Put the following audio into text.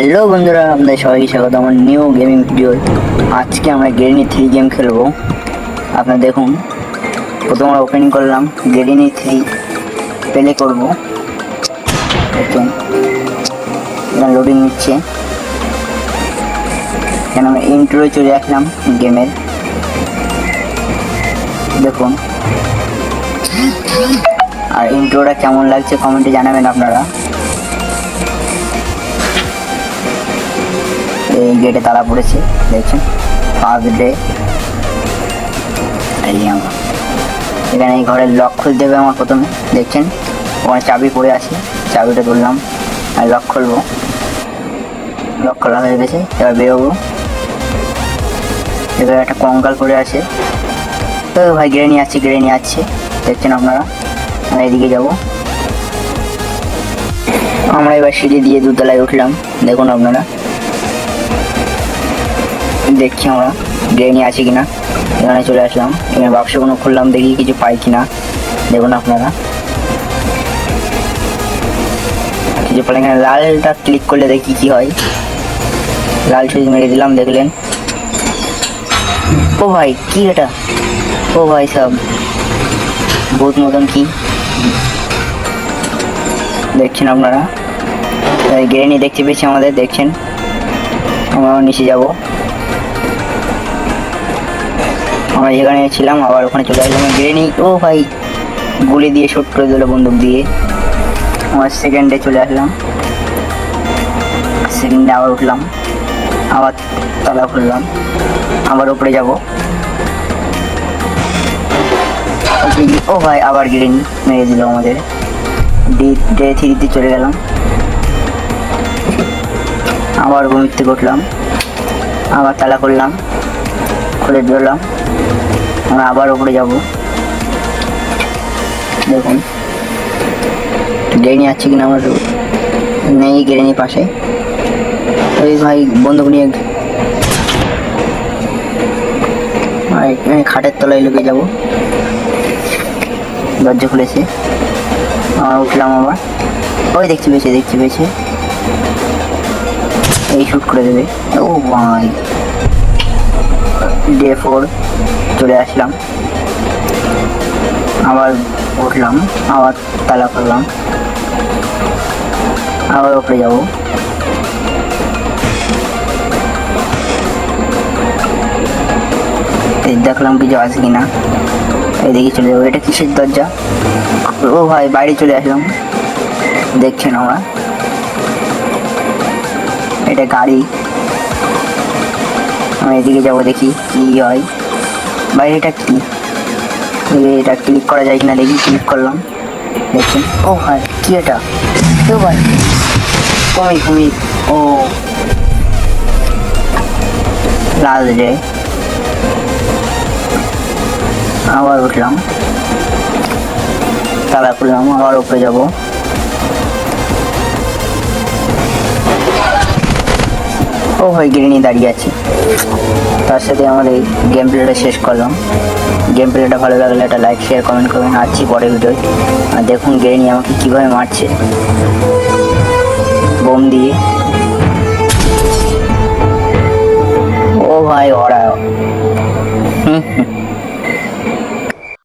Hello বন্ধুরা, আপনাদের সবাইকে স্বাগত আমার নিউ গেমিং ভিডিও। আজকে আমরা গেরিনি 3 গেম খেলবো। আপনারা দেখুন, প্রথম আমরা ওপেনিং করলাম, গেরিনি 3 প্লে করব। দেখুন এখানে লোডিং নিচ্ছে। এখানে আমরা ইন্ট্রোয় চলে আসলাম গেমের। দেখুন, আর ইন্ট্রোটা কেমন লাগছে কমেন্টে জানাবেন আপনারা। এই গেটে তালা পড়েছে, দেখছেন, ফার্স্ট ডে। এখানে এই ঘরের লক খুলতে হবে আমার প্রথমে, দেখছেন ওখানে চাবি পড়ে আছে, চাবিটা তুললাম আর লক খুলবো। লক খোলা হয়ে গেছে, এবার বেরোবো। এবার একটা কঙ্কাল পড়ে আছে, তো ভাই গেড়ে নিয়ে আসছে, দেখছেন আপনারা। আমরা এদিকে যাব। আমরা এবার সিঁড়ি দিয়ে দুতলায় উঠলাম, দেখুন আপনারা। দেখছি আমরা গেড়ে আছে কিনা। এখানে চলে আসলাম, এখানে বাক্সগুলো খুললাম, দেখি কিছু পাই কিনা। দেখুন আপনারা, কিছু পেলে। এখানে লালটা ক্লিক করলে দেখি কি হয়। লাল সুইচ মেরে দিলাম, দেখলেন। ও ভাই কি এটা, ও ভাই সব ভূত মতন কি দেখছেন আপনারা। গেড়ে দেখতে পেয়েছি আমাদের, দেখছেন। আমরা নিচে যাব। আমরা যেখানে ছিলাম আবার ওখানে চলে আসলাম। গেড়ে ও ভাই গুলি দিয়ে শুট করে দিল বন্দুক দিয়ে। আমার সেকেন্ডে চলে আসলাম, সেকেন্ডে আবার উঠলাম, আবার তলা খুললাম, আবার উপরে যাব। ও ভাই আবার গেড়ে মেরে দিল আমাদের। ডে 3-তে চলে গেলাম, আবার ঘুমির থেকে উঠলাম, আবার তালা খুললাম, খুলে ধরলাম। আমরা আবার উপরে যাব। দেখুন গেড়ে আছে কিনা, আমার নেই গেড়ে পাশে। ওই ভাই বন্দুক নিয়ে খাটের তলায় লুকিয়ে যাব। দরজা খুলেছে, আমরা উঠলাম আবার। ওই দেখতে পেয়েছে, এই শুট করে দেবে। ও ভাই ডে 4 চলে আসলাম, আবার উঠলাম, আবার তালা করলাম, আবার উপরে যাব। দেখলাম কিছু আছে কিনা, এদিকে চলে যাবো। এটা কিসের দরজা? ও ভাই বাইরে চলে আসলাম, দেখছেন আমরা। এটা গাড়ি, আমি এদিকে যাবো, দেখি কি হয়। বাইরেটা কি, এটা ক্লিক করা যায় কিনা দেখি। ক্লিক করলাম, দেখছেন। ও ভাই কি এটা, ও ভাই কুমির। ও লাল রে। আবার উঠলাম, তালা খুললাম, আবার উপরে যাব। ও ভাই গেড়ে দাঁড়িয়ে আছে। তার সাথে আমাদের গেম প্লেটা শেষ করলাম। গেম প্লেটা ভালো লাগলে একটা লাইক, শেয়ার, কমেন্ট করবেন। আসছি পরের ভিডিওয়। আর দেখুন গেড়ে আমাকে কীভাবে মারছে বোম দিয়ে। ও ভাই ওরা